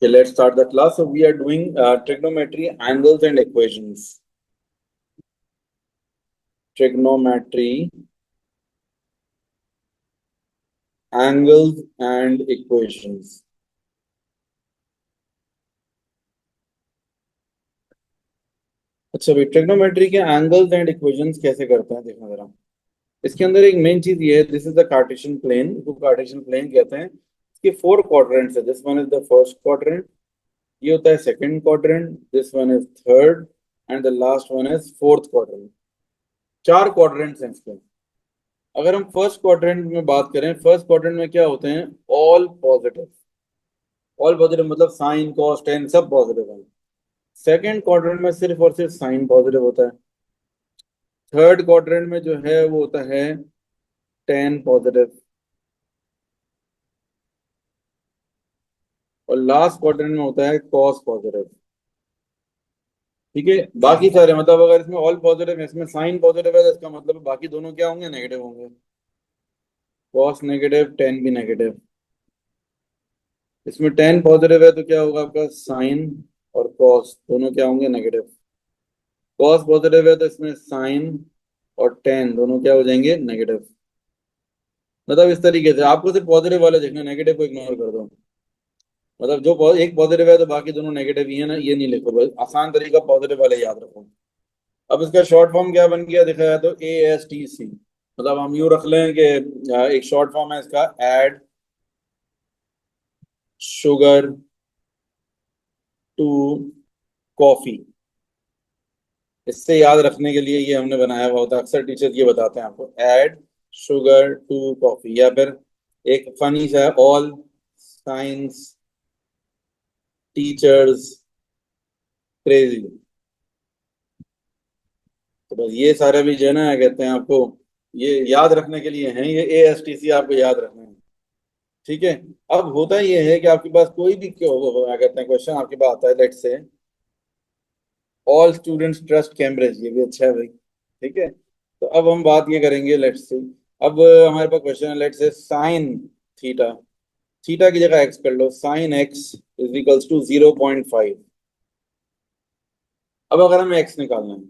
Okay, let's start the class. So we are doing trigonometry, angles and equations. Trigonometry, angles and equations. अच्छा भाई, trigonometry के angles and equations कैसे करते हैं देखना जरा। इसके अंदर एक मेन चीज ये है, this is the Cartesian plane, इसको कार्टेशियन प्लेन कहते हैं। इसके फोर क्वाड्रेंट्स है। This one is the first quadrant, ये होता है second quadrant, this one is third and the last one is fourth quadrant. चार क्वाड्रेंट्स हैं इसके। अगर हम फर्स्ट क्वाड्रेंट में बात करें, फर्स्ट क्वाड्रेंट में क्या होते हैं? All positive. ऑल पॉजिटिव मतलब साइन कॉस टेन सब पॉजिटिव है। सेकंड क्वाड्रेंट में सिर्फ और सिर्फ साइन पॉजिटिव होता है। थर्ड क्वाड्रेंट में जो है वो होता है टेन पॉजिटिव। और लास्ट क्वाड्रेंट में होता है कॉस पॉजिटिव। ठीक है, बाकी सारे मतलब अगर इसमें ऑल पॉजिटिव है, इसमें साइन पॉजिटिव है, तो इसका मतलब बाकी दोनों क्या होंगे? नेगेटिव होंगे। कॉस नेगेटिव, टेन भी नेगेटिव। इसमें टेन पॉजिटिव है तो क्या होगा आपका? साइन और कॉस दोनों क्या होंगे? नेगेटिव। कॉस पॉजिटिव है तो इसमें साइन और टेन दोनों क्या हो जाएंगे? नेगेटिव। मतलब इस तरीके से आपको सिर्फ पॉजिटिव वाले देखना, नेगेटिव को इग्नोर कर दो। मतलब जो एक पॉजिटिव है तो बाकी दोनों नेगेटिव ही है ना, ये नहीं लिखो, बस आसान तरीका पॉजिटिव वाले याद रखो। अब इसका शॉर्ट फॉर्म क्या बन गया दिखाया तो ASTC। मतलब हम यूं रख लें कि एक शॉर्ट फॉर्म है इसका, एड शुगर टू कॉफी। इससे याद रखने के लिए ये हमने बनाया हुआ होता है, अक्सर टीचर ये बताते हैं आपको, ऐड शुगर टू कॉफी। या फिर एक फनी सा है, ऑल साइंस टीचर्स क्रेजी। तो बस ये सारे भी जो है ना, कहते हैं आपको, ये याद रखने के लिए हैं, ये ASTC आपको याद रखना है। ठीक है। अब होता ये है कि आपके पास कोई भी क्या कहते हैं क्वेश्चन आपके पास आता है, लेट्स से ऑल स्टूडेंट्स ट्रस्ट कैम्ब्रिज, ये भी अच्छा है भाई। ठीक है, तो अब हम बात ये करेंगे, लेट्स से अब हमारे पास क्वेश्चन है, let's say sine theta. Theta की जगह एक्स कर लो, sine x is equals to 0.5। अब अगर हमें एक्स निकालना है,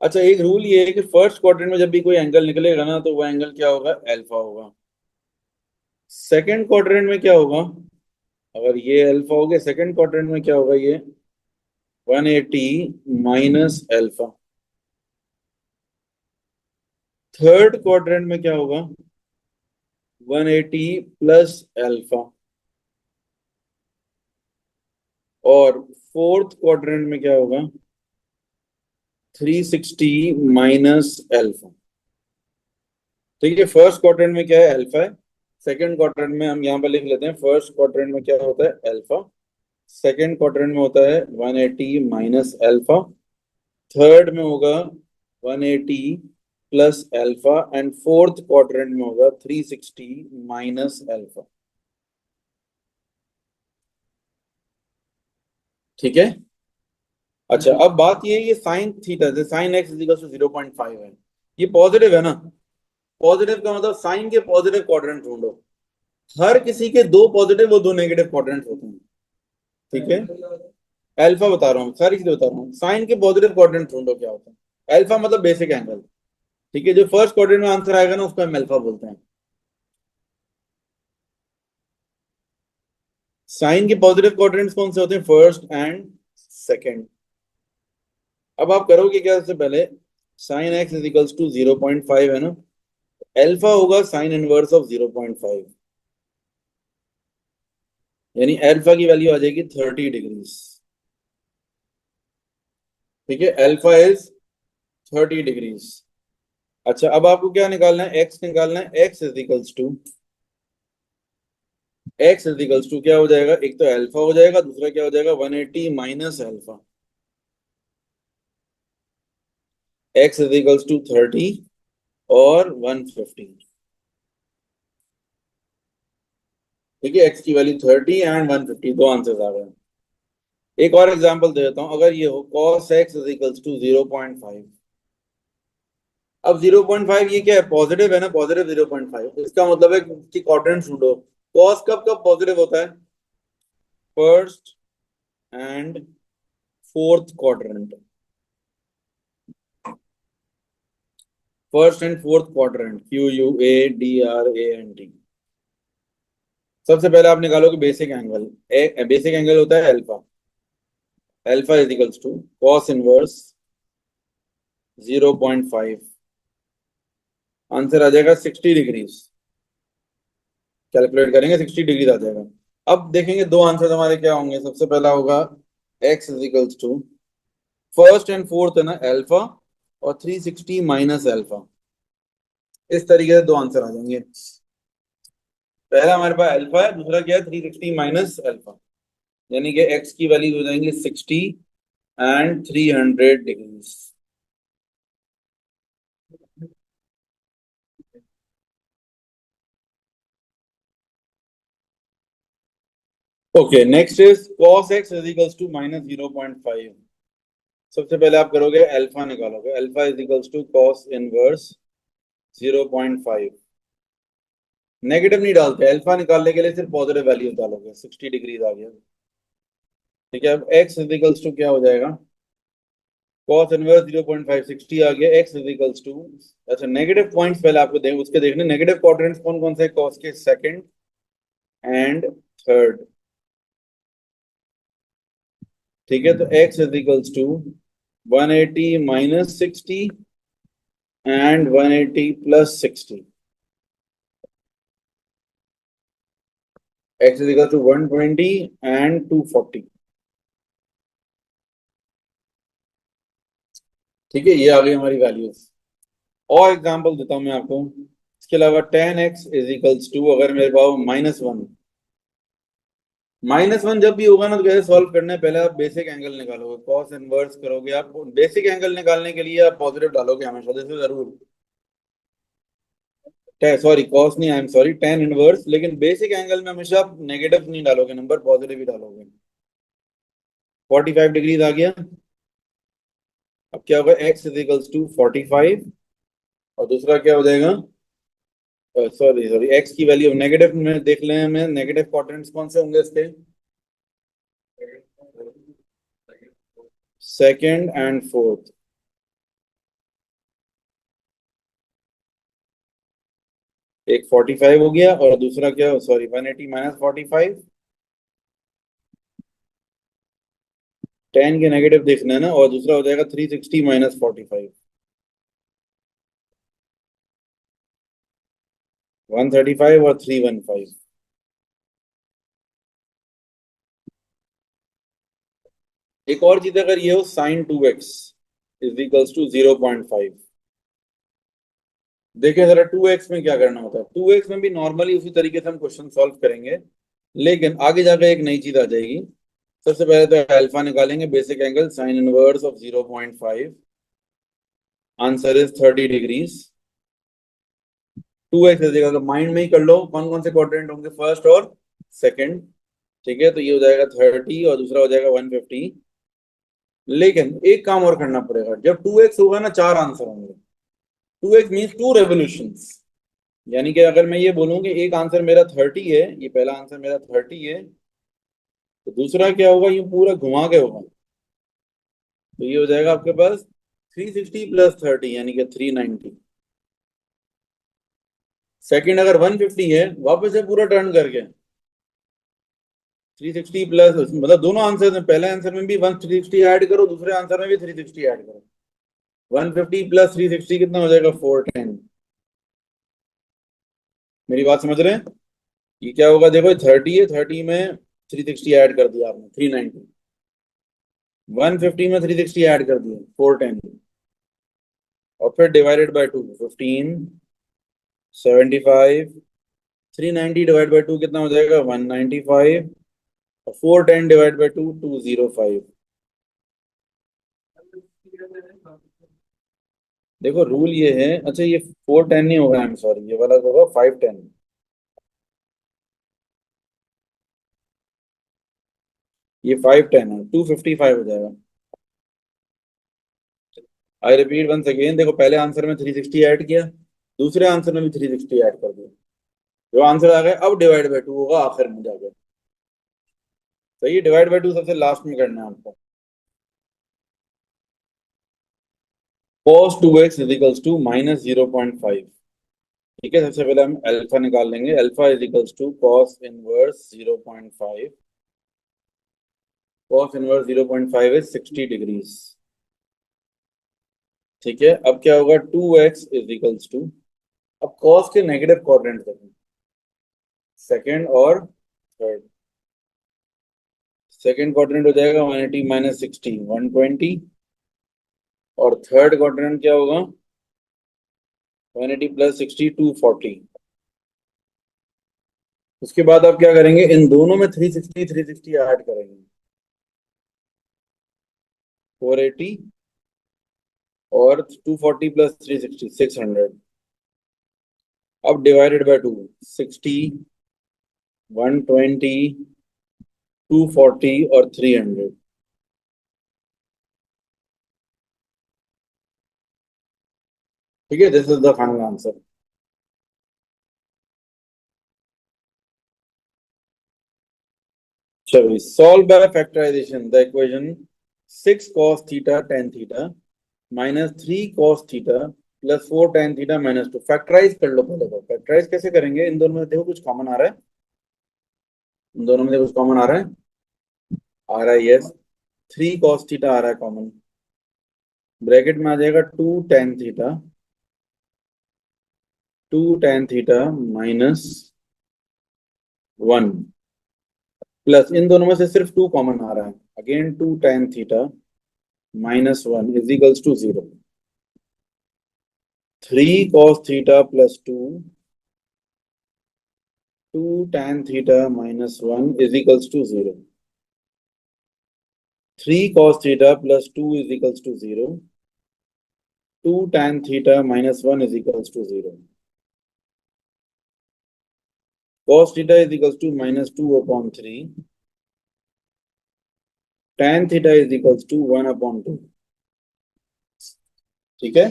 अच्छा एक रूल ये है कि फर्स्ट क्वाड्रेंट में जब भी कोई एंगल निकलेगा ना, तो वो एंगल क्या होगा? अल्फा होगा। सेकंड क्वाड्रेंट में क्या होगा? अगर ये अल्फा हो गया, सेकंड क्वाड्रेंट में क्या होगा? ये 180 माइनस अल्फा। थर्ड क्वाड्रेंट में क्या होगा? 180 प्लस अल्फा। और फोर्थ क्वाड्रेंट में क्या होगा? 360 माइनस अल्फा। ठीक है, फर्स्ट क्वाड्रेंट में क्या है? अल्फा है। सेकंड क्वाड्रेंट में हम यहाँ पर लिख लेते हैं, फर्स्ट क्वाड्रेंट में क्या होता है? अल्फा। सेकंड क्वाड्रेंट में होता है 180 माइनस अल्फा। थर्ड में होगा 180 plus alpha and fourth quadrant में होगा 360 माइनस अल्फा। ठीक है। अच्छा अब बात ये साइन थीटा से साइन एक्स इजिकल टू 0.5 है, ये पॉजिटिव है ना। पॉजिटिव का मतलब साइन के पॉजिटिव क्वाड्रेंट ढूंढो। हर किसी के दो पॉजिटिव और दो नेगेटिव क्वाड्रेंट होते हैं। ठीक है, अल्फा बता रहा हूँ, सारी चीजें बता रहा हूँ, साइन के पॉजिटिव क्वाड्रेंट ढूंढो क्या होता है। अल्फा मतलब बेसिक एंगल। ठीक है, जो फर्स्ट क्वाड्रेंट में आंसर आएगा ना, उसको हम अल्फा बोलते हैं। साइन के पॉजिटिव क्वाड्रेंट्स कौन से होते हैं? First and second. अब आप करोगे क्या? सबसे पहले sine x is equals to 0.5 है ना, अल्फा होगा साइन इनवर्स ऑफ 0.5, यानी अल्फा की वैल्यू आ जाएगी 30 डिग्रीज। ठीक है, अल्फा इज 30 डिग्रीज। अच्छा अब आपको क्या निकालना है? एक्स निकालना है। एक्स इज इक्वल्स टू क्या हो जाएगा? एक तो अल्फा हो जाएगा, दूसरा क्या हो जाएगा? 180 minus alpha. x is equals to 30 और 150। ठीक है, एक्स की वैल्यू 30 एंड 150, दो आंसर्स आ गए। एक और एग्जांपल दे देता हूं, अगर ये हो cos x is equals to 0.5। अब 0.5 ये क्या है? पॉजिटिव है ना, पॉजिटिव 0.5, इसका मतलब है कि क्वाड्रेंट ढूंढो। cos कब कब पॉजिटिव होता है? First and fourth quadrant, first and fourth quadrant, QUADRANT। सबसे पहले आप निकालोगे बेसिक एंगल। बेसिक एंगल होता है alpha. Alpha is equals to cos inverse 0.5, answer आ जाएगा 60 डिग्रीज। कैलकुलेट करेंगे 60 डिग्री आ जाएगा। अब देखेंगे दो आंसर हमारे क्या होंगे। सबसे पहला होगा x is equals to first and fourth है ना अल्फा, और 360 माइनस अल्फा। इस तरीके से दो आंसर आ जाएंगे। पहला हमारे पास अल्फा है, दूसरा क्या है 360 माइनस अल्फा, यानी कि x की वैल्यू हो जाएंगे 60 and 300 degrees. Okay, next is cos x is equals to minus 0.5। सबसे पहले आप करोगे अल्फा निकालोगे। Alpha is equals to cos inverse 0.5। Negative नहीं डालते, अल्फा निकालने के लिए सिर्फ पॉजिटिव वैल्यू डालोगे। 60 डिग्रीज आ गया। ठीक है, अब x इज इक्वल्स टू क्या हो जाएगा, cos इनवर्स 0.5, 60 आ गया। x इज इक्वल्स टू, अच्छा नेगेटिव पॉइंट्स पहले आपको उसके देखने नेगेटिव क्वाड्रेंट्स कौन कौन से cos के, सेकंड एंड थर्ड। ठीक है, तो x is equals to 180 minus 60 and 180 plus 60। x is equal to 120 and 240। ठीक है, ये आ गई हमारी वैल्यूज। और एग्जांपल देता हूं मैं आपको। इसके अलावा tan x is equals to, अगर मेरे पास -1, -1 जब भी होगा ना तो कैसे सॉल्व करना है, पहले आप बेसिक एंगल निकालोगे, कॉस इनवर्स करोगे। आप बेसिक एंगल निकालने के लिए आप पॉजिटिव डालोगे हमेशा, दिस इज जरूर। सॉरी कॉस नहीं, I am sorry, tan inverse. लेकिन बेसिक एंगल में हमेशा आप नेगेटिव नहीं डालोगे, नंबर पॉजिटिव ही डालोगे। 45 डिग्रीज आ गया। अब क्या होगा, एक्स इज इक्वल्स टू 45, और दूसरा क्या हो जाएगा, सॉरी सॉरी, एक्स की वैल्यू नेगेटिव में देख लें हमें, नेगेटिव क्वाड्रेंट्स कौन से होंगे इसके, सेकंड एंड फोर्थ। एक 45 हो गया, और दूसरा क्या, सॉरी 180 माइनस 45। 10 के नेगेटिव देखना है ना, और दूसरा हो जाएगा 360 माइनस 45, 135 और 315। एक और चीज, अगर ये हो sign 2x is equals to 0.5। देखिए जरा 2x में क्या करना होता है। 2x में भी नॉर्मली उसी तरीके से हम क्वेश्चन सॉल्व करेंगे, लेकिन आगे जाकर एक नई चीज आ जाएगी। सबसे पहले तो अल्फा निकालेंगे, basic angle sine inverse of 0.5, answer is 30 degrees. 2x तो माइंड में ही कर लो कौन कौन से क्वाड्रेंट होंगे, फर्स्ट और सेकंड। ठीक है, तो ये हो जाएगा 30 और दूसरा हो जाएगा 150। लेकिन एक काम और करना पड़ेगा, जब 2x होगा ना चार आंसर होंगे। 2x मीन्स टू रेवोल्यूशंस, यानी कि अगर मैं ये बोलूँ कि एक आंसर मेरा 30 है, ये पहला आंसर मेरा 30 है, तो दूसरा क्या होगा, ये पूरा घुमा के होगा। तो ये हो जाएगा आपके पास 360 प्लस 30, यानी कि 390। सेकंड अगर 150 है, वापस से पूरा टर्न करके 360 प्लस, मतलब दोनों आंसर में, पहले आंसर में भी 160 ऐड करो, दूसरे आंसर में भी 360 ऐड करो। 150 प्लस 360 कितना हो जाएगा, 410। मेरी बात समझ रहे हैं। ये क्या होगा, देखो 30 है, 30 में 360 ऐड कर दिया आपने, 390। 150 में 360 ऐड कर दिया, 410। और फिर डिवाइडेड बाय 2, 15, 75। 390 डिवाइड बाय 2 कितना हो जाएगा, 195। और 410 डिवाइड बाय 2, 205। देखो रूल ये है, अच्छा ये 410 नहीं होगा, आई एम सॉरी, ये वाला होगा 510। ये 510 है, 255 हो जाएगा। आई रिपीट वंस अगेन, देखो पहले आंसर में 360 ऐड किया, दूसरे आंसर में भी 360 ऐड कर दिया। जो आंसर आ गया अब डिवाइड बाय 2 होगा आखिर में जाकर। तो ये डिवाइड बाय टू सबसे लास्ट में करना है आपको। cos 2x is equals to minus 0.5। ठीक है, सबसे पहले हम अल्फा निकाल लेंगे। Alpha is equals to cos inverse 0.5। cos inverse 0.5 is 60 degrees. ठीक है, अब क्या होगा, 2x इजिकल्स टू, अब cos के नेगेटिव क्वाड्रेंट देखें, सेकेंड और थर्ड। सेकेंड क्वाड्रेंट हो जाएगा 180 माइनस 60 120, और थर्ड क्वाड्रेंट क्या होगा, 180 प्लस 60 240। उसके बाद आप क्या करेंगे, इन दोनों में 360 ऐड करेंगे, 480, और 240 प्लस 360 600। अब डिवाइडेड बाय टू, 60 120 240 और 300। ठीक है, this is the final answer. चलिए, solve by factorization the equation 6 cos theta tan theta minus 3 cos theta plus 4 tan theta minus 2। Factorize कर लो पहले। तो फैक्टराइज कैसे करेंगे, इन दोनों में देखो कुछ कॉमन आ रहा है, इन दोनों में देखो कुछ कॉमन आ रहा है, आ रहा है, यस। 3 cos थीटा आ रहा है कॉमन, ब्रैकेट में आ जाएगा 2 tan theta, 2 tan theta minus 1, plus इन दोनों में से सिर्फ 2 कॉमन आ रहा है, again 2 tan theta minus 1 is equals to 0। 3 cos theta plus 2, 2 tan theta minus 1 is equals to 0। 3 cos theta plus 2 is equals to 0। 2 tan theta minus 1 is equals to 0। cos theta is equals to minus 2 upon 3। tan theta is equals to 1 upon 2। ठीक है,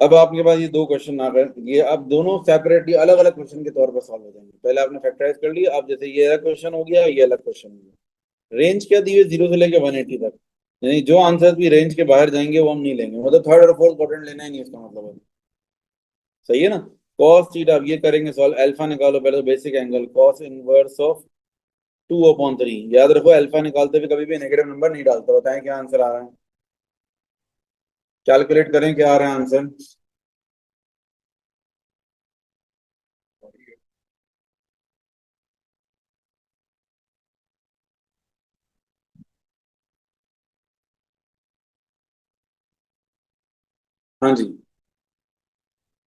अब आपके पास ये दो question आ गए, ये अब दोनों सेपरेटली अलग अलग क्वेश्चन के तौर पर सॉल्व हो जाएंगे। पहले आपने फैक्टराइज कर लिया, अब जैसे ये अलग क्वेश्चन हो गया, ये अलग क्वेश्चन हो गया। रेंज क्या दी है, 0 से लेकर 180 तक, यानी जो आंसर भी रेंज के बाहर जाएंगे वो हम नहीं लेंगे, मतलब थर्ड और फोर्थ क्वाड्रेंट लेना ही नहीं, इसका मतलब है। सही है ना। cos थीटा, अब ये करेंगे सॉल्व। अल्फा निकालो पहले, तो basic angle cos inverse of 2/3। याद रखो, अल्फा निकालते हुए कभी भी नेगेटिव नंबर नहीं डालते। बताएं क्या आंसर आ रहा है, कैलकुलेट करें क्या आ रहा है आंसर। हाँ जी,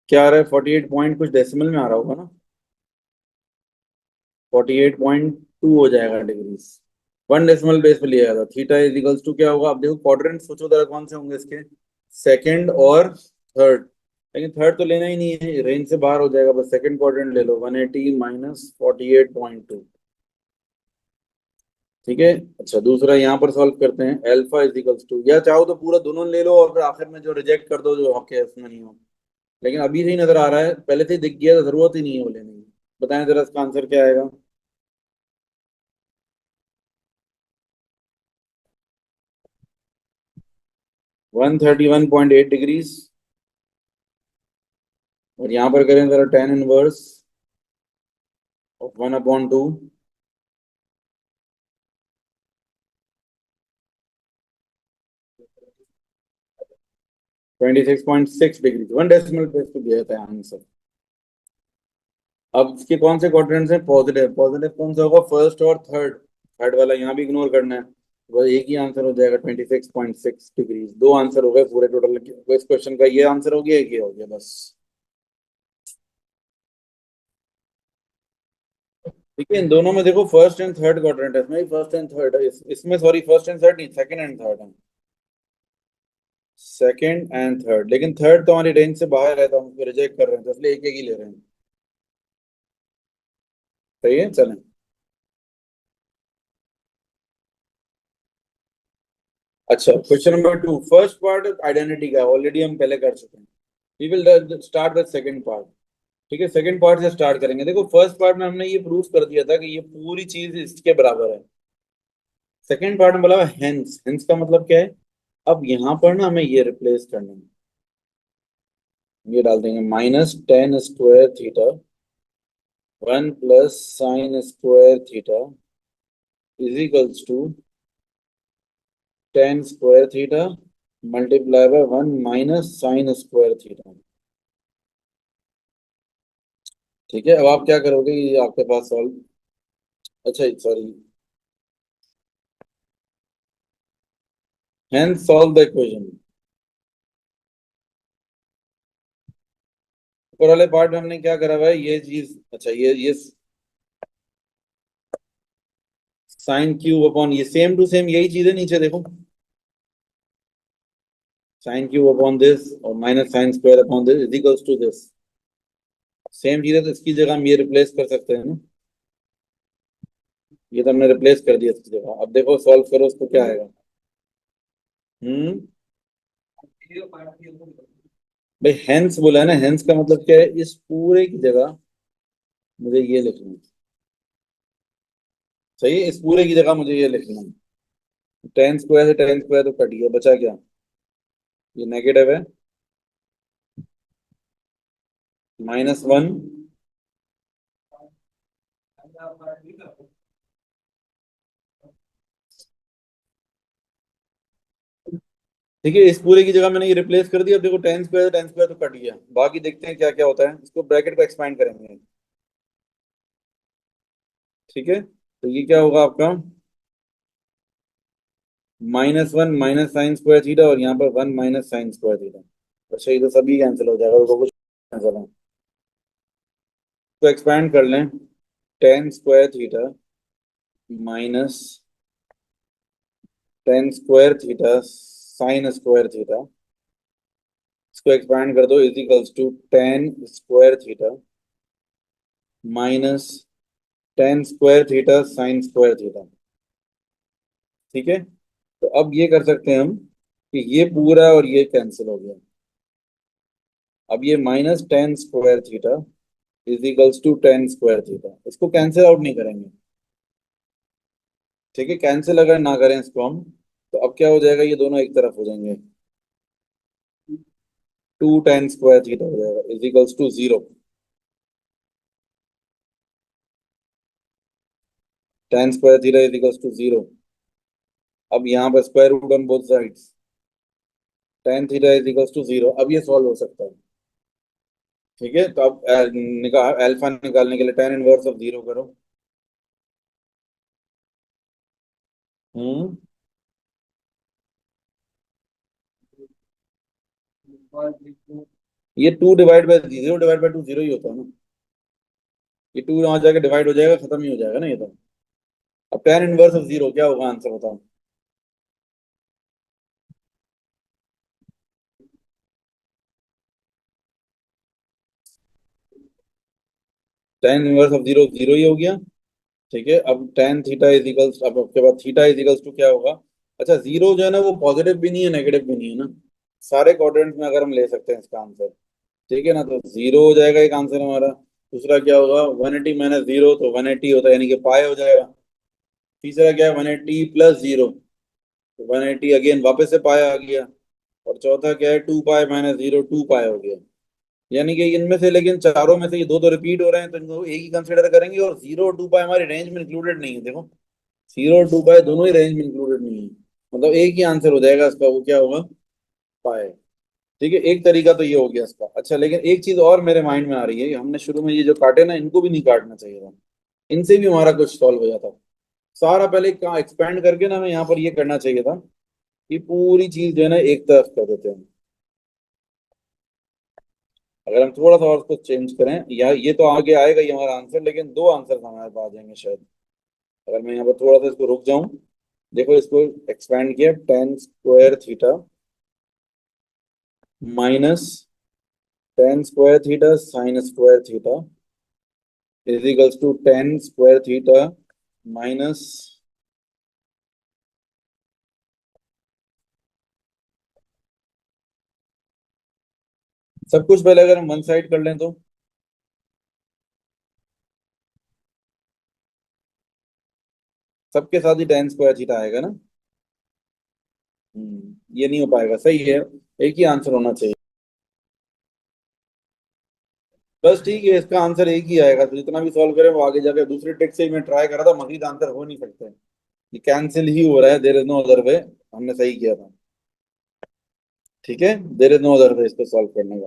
क्या आ रहा है, 48 पॉइंट कुछ डेसिमल में आ रहा होगा ना, 48.2 हो जाएगा डिग्रीज। 1 डेसिमल बेस पे लिया था। थीटा इज इक्वल्स टू क्या होगा, अब देखो क्वाड्रेंट सोचो जरा कौन से होंगे इसके, सेकंड और थर्ड। लेकिन थर्ड तो लेना ही नहीं है, रेंज से बाहर हो जाएगा, बस सेकंड क्वाड्रेंट ले लो, 180 माइनस 48.2। ठीक है, अच्छा दूसरा यहाँ पर सॉल्व करते हैं। अल्फा इज इक्वल्स टू, या चाहो तो पूरा दोनों ले लो और फिर आखिर में जो रिजेक्ट कर दो जो हक है उसमें नहीं हो, लेकिन अभी से ही नजर आ रहा है, पहले से ही दिख गया तो जरूरत ही नहीं है वो लेने की। बताएं जरा इसका आंसर क्या आएगा। 131.8 डिग्रीज, और यहाँ पर करें जरा tan inverse of 1/2, 26.6 degree, 1 decimal place पे दिया था आंसर। अब इसके कौन से क्वाड्रेंट्स हैं, पॉजिटिव, पॉजिटिव कौन सा होगा, फर्स्ट और थर्ड। थर्ड वाला यहाँ भी इग्नोर करना है, बस एक ही आंसर हो जाएगा, 26.6 डिग्री। दो आंसर हो गए पूरे टोटल इस क्वेश्चन का, ये आंसर हो गया, एक ये हो गया बस। ठीक है, इन दोनों में देखो फर्स्ट एंड थर्ड क्वाड्रेंट है, इसमें फर्स्ट एंड थर्ड है, इसमें सॉरी फर्स्ट एंड थर्ड नहीं, सेकंड एंड थर्ड है, सेकंड एंड थर्ड। लेकिन थर्ड तो हमारी रेंज से बाहर है, तो हम उसको रिजेक्ट कर रहे हैं, तो इसलिए एक एक ही ले रहे हैं। सही है, चलें। अच्छा, question number 2, first part identity का ऑलरेडी हम पहले कर चुके हैं। We will start with second part. ठीक है, सेकंड पार्ट से स्टार्ट करेंगे। देखो फर्स्ट पार्ट में हमने ये प्रूफ कर दिया था कि ये पूरी चीज इसके बराबर है। सेकंड पार्ट में बोला हेंस, हेंस का मतलब क्या है? अब यहाँ पर ना हमें ये रिप्लेस करना है। ये डाल देंगे -tan² one plus sin² is equals to tan² multiply by one minus sin²। ठीक है, अब आप क्या करोगे, ये आपके पास सॉल्व, अच्छा sorry, hence solve the equation. ऊपर वाले पार्ट में हमने क्या करा हुआ है, ये चीज, अच्छा ये sin³ ये सेम टू सेम यही चीज है, नीचे देखो, sin³ और minus sin² is equals to this. Same चीज है, तो इसकी जगह हम ये रिप्लेस कर सकते हैं ना। ये तो हमने रिप्लेस कर दिया इसकी जगह। अब देखो सॉल्व करो उसको, क्या आएगा। हम्म। भाई हेंस बोला है ना, हेंस का मतलब क्या है, इस पूरे की जगह मुझे ये लिखना है। सही है, इस पूरे की जगह मुझे ये लिखना है। tan² से tan² तो कट गया, बचा क्या? ये नेगेटिव है, -1। ठीक है, इस पूरे की जगह मैंने ये रिप्लेस कर दिया। अब देखो tan² तो कट गया, बाकी देखते हैं क्या क्या होता है, इसको ब्रैकेट को एक्सपांड करेंगे। ठीक है, तो ये क्या होगा आपका, -1 माइनस sin² और यहाँ पर 1 माइनस sin²। अच्छा ये तो सभी कैंसिल हो जाएगा, तो कुछ कैंसिल है, तो एक्सपैंड कर लें। tan² minus tan² sin²। इसको एक्सपैंड कर दो, is equals to tan² minus tan² sin²। ठीक है, तो अब ये कर सकते हैं हम कि ये पूरा और ये कैंसिल हो गया। अब ये -tan² is equals to tan²। इसको कैंसिल आउट नहीं करेंगे। ठीक है, कैंसिल अगर ना करें इसको हम, तो अब क्या हो जाएगा, ये दोनों एक तरफ हो जाएंगे। 2 tan² हो जाएगा is equals to 0। tan² is equals to 0। अब यहाँ पर square root on both sides, tan is equals to 0। अब ये सॉल्व हो सकता है। ठीक है, तो अब निकाल, अल्फा निकालने के लिए tan इनवर्स ऑफ 0 करो। हम्म। ये 2 डिवाइड बाय 2 0 ही होता है ना। ये 2 वहां जाके डिवाइड हो जाएगा, खत्म ही हो जाएगा ना ये तो। अब tan इनवर्स ऑफ 0 क्या होगा, आंसर बताओ। tan इनवर्स ऑफ 0 0 ही हो गया। ठीक है, अब tan थीटा इज इक्वल्स, अब आपके पास थीटा इज इक्वल्स टू क्या होगा। अच्छा, जीरो जो है ना, वो पॉजिटिव भी नहीं है नेगेटिव भी नहीं है ना, सारे क्वाड्रेंट्स में अगर हम ले सकते हैं इसका आंसर। ठीक है ना, तो 0 हो जाएगा एक आंसर हमारा। दूसरा क्या होगा, 180 - 0 तो 180 होता है, यानी कि पाई हो जाएगा। तीसरा क्या है, 180 + 0 तो 180 अगेन वापस से पाई आ गया। और चौथा क्या है, 2 पाई - 0 2 पाई हो गया। यानी कि इनमें से, लेकिन चारों में से ये दो तो रिपीट हो रहे हैं, तो इनको एक ही कंसिडर करेंगे। और 0 और 2 पाई हमारी रेंज में इंक्लूडेड नहीं है, देखो 0 और 2 पाई दोनों ही रेंज में इंक्लूडेड नहीं है। मतलब एक ही आंसर हो जाएगा इसका, वो क्या होगा, पाई। ठीक है, एक तरीका तो ये हो गया इसका। अच्छा, लेकिन एक चीज और मेरे माइंड में आ रही है, हमने शुरू में ये जो काटे ना, इनको भी नहीं काटना चाहिए था, इनसे भी हमारा कुछ सॉल्व हो जाता। सारा पहले कहाँ एक्सपेंड करके ना हमें यहाँ पर ये करना चाहिए था कि पूरी चीज जो है ना एक तरफ कर देते हैं। अगर हम थोड़ा सा और उसको चेंज करें, या ये तो आगे आएगा ही हमारा आंसर, लेकिन दो आंसर हमारे पास आ जाएंगे शायद। अगर मैं यहाँ पर थोड़ा सा इसको रुक जाऊं, देखो इसको एक्सपेंड किया, tan² minus tan² sin² is equals to tan² minus, सब कुछ पहले अगर हम वन साइड कर लें तो सबके साथ ही tan स्क्वायर थीटा आएगा ना। ये नहीं हो पाएगा, सही है। एक ही आंसर होना चाहिए। बस ठीक है, इसका आंसर एक ही आएगा, तो जितना भी सॉल्व करें वो आगे जाकर दूसरे टेक्स्ट से ही मैं ट्राई कर रहा था, मजीद आंसर हो नहीं सकते। ये कैंसिल ही हो रहा है, there is no other way. हमने सही किया था। ठीक है, there is no other way इसको सॉल्व करने का।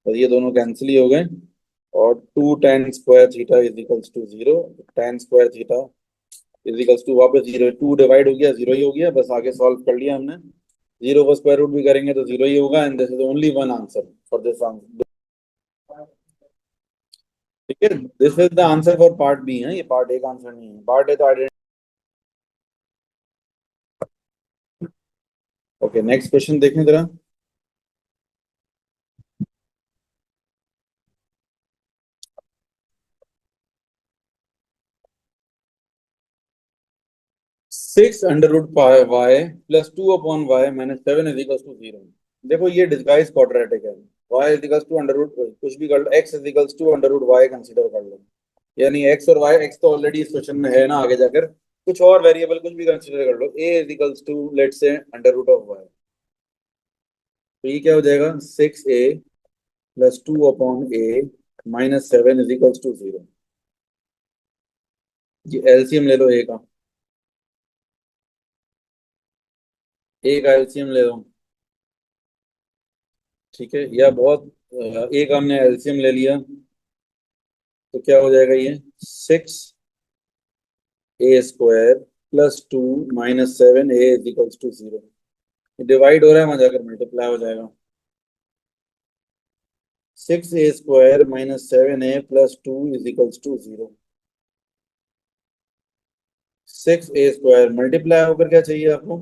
और ये दोनों कैंसिल ही हो गए। और 2 tan square theta is equals to 0। tan square theta is equals to, वापस जीरो, 2 डिवाइड हो गया, 0 ही हो गया, बस आगे सॉल्व कर लिया हमने। 0 को स्क्वायर रूट भी करेंगे तो 0 ही होगा, and this is only one answer for this answer. ठीक है, this is the answer for part B है, ये पार्ट ए का आंसर नहीं है, पार्ट ए तो आइडेंटिटी। ओके, नेक्स्ट क्वेश्चन देखें जरा। 6 under root Y plus 2 upon Y minus 7 is equal to 0। देखो ये डिस्गाइज क्वाड्रेटिक है। Y is equal to under root कुछ भी कर लो, X is equal to under root Y consider कर लो। यानी एक्स और वाई, एक्स तो ऑलरेडी इस क्वेश्चन में है ना, आगे जाकर कुछ और वेरिएबल कुछ भी कंसिडर कर लो, A is equal to let's say under root of Y. तो ये क्या हो जाएगा, 6a plus 2 upon a minus 7 is equal to 0। ये एलसीएम ले लो ए का। ए का एलसीएम ले लो। ठीक है, या बहुत ए का हमने एलसीएम ले लिया, तो क्या हो जाएगा ये, 6a square plus 2 minus 7 a is equals to 0। Divide हो रहा है, वहां जाकर मल्टीप्लाई हो जाएगा। 6a square minus 7a plus 2 is equals to 0। 6a square multiply होकर क्या चाहिए आपको,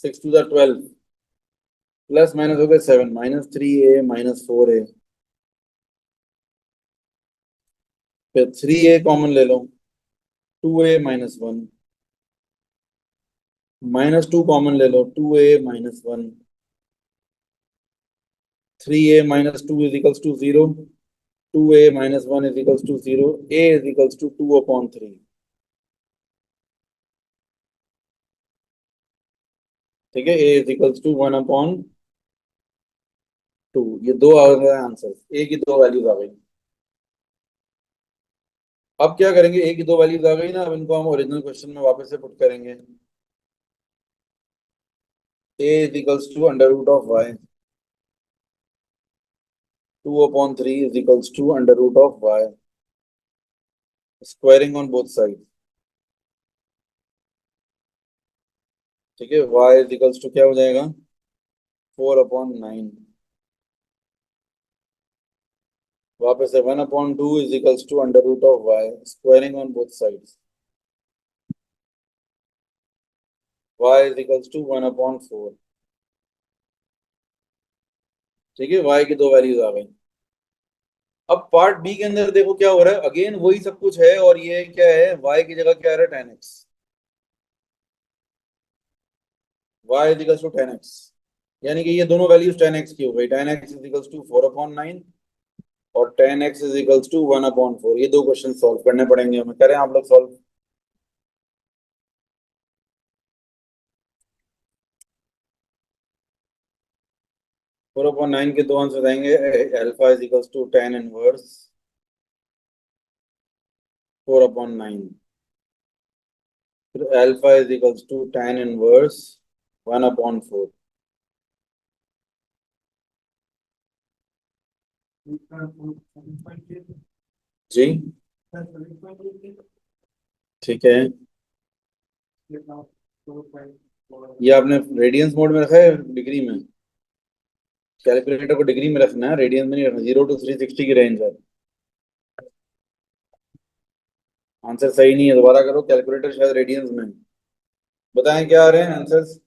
6 टू द 12, प्लस माइनस हो गया 7, -3a - 4a। फिर 3a कॉमन ले लो, 2a - 1, -2 कॉमन ले लो, 2a - 1। 3a - 2 is equals to 0। 2a - 1 is equals to 0। a is equals to 2 upon 3। ठीक है, a इज इक्वल्स टू 1/2। ये दो आ गए आंसर, a की दो वैल्यूज आ गई। अब क्या करेंगे, a की दो वैल्यूज आ गई ना, अब इनको हम ओरिजिनल क्वेश्चन में वापस से पुट करेंगे। a is equals to under root of y, 2/3 is equals to under root of y, squaring on both side. ठीक है, y इज इक्वल्स टू क्या हो जाएगा, 4/9। वापस से 1/2 is equals to under root of y, squaring on both sides. y is equals to 1/4। ठीक है, y की दो वैल्यूज आ गई। अब पार्ट बी के अंदर देखो क्या हो रहा है, अगेन वही सब कुछ है, और ये क्या है, y की जगह क्या आ रहा है, 10x। y is equals to 10x, यानी कि ये दोनों वैल्यूज 10x की हो गई। 10x इज इक्वल्स टू 4/9 और 10x इज इक्वल्स टू 1/4। ये दो क्वेश्चन सॉल्व करने पड़ेंगे हमें, करें आप लोग सॉल्व। 4/9 के दो आंसर आएंगे, alpha is equals to 10 inverse 4/9, फिर alpha is equals to 10 inverse 1/4। जी, ठीक है। ये आपने रेडियंस मोड में रखा है डिग्री में, कैलकुलेटर को डिग्री में रखना है, रेडियंस में नहीं रखना। 0 to 360 की रेंज है। आंसर सही नहीं है, दोबारा करो, कैलकुलेटर शायद रेडियंस में है। बताएं क्या आ रहे हैं आंसर्स।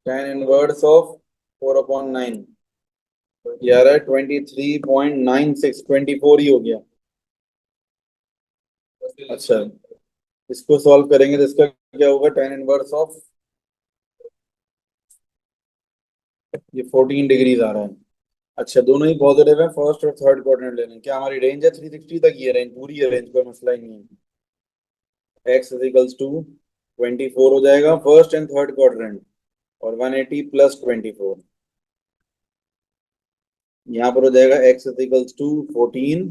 10 इनवर्स ऑफ 4/9, ये आ रहा है 23.96, 24 ही हो गया। अच्छा, इसको सॉल्व करेंगे तो इसका क्या होगा, 10 इनवर्स ऑफ, ये 14 डिग्रीज आ रहा है। अच्छा, दोनों ही पॉजिटिव है, फर्स्ट और थर्ड क्वाड्रेंट लेने हैं। क्या हमारी रेंज है 360 तक? ये रेंज पूरी है, रेंज कोई मसला ही नहीं है। एक्स इजिकल्स टू 24 हो जाएगा फर्स्ट एंड थर्ड क्वाड्रेंट, और 180 प्लस 24 यहाँ पर हो जाएगा। एक्स इजिकल्स टू 14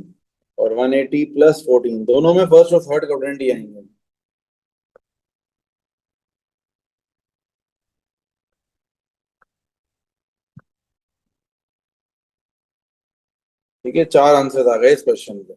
और 180 प्लस 14, दोनों में फर्स्ट और थर्ड क्वाड्रेंट ही आएंगे। ठीक है, चार आंसर आ गए इस क्वेश्चन के।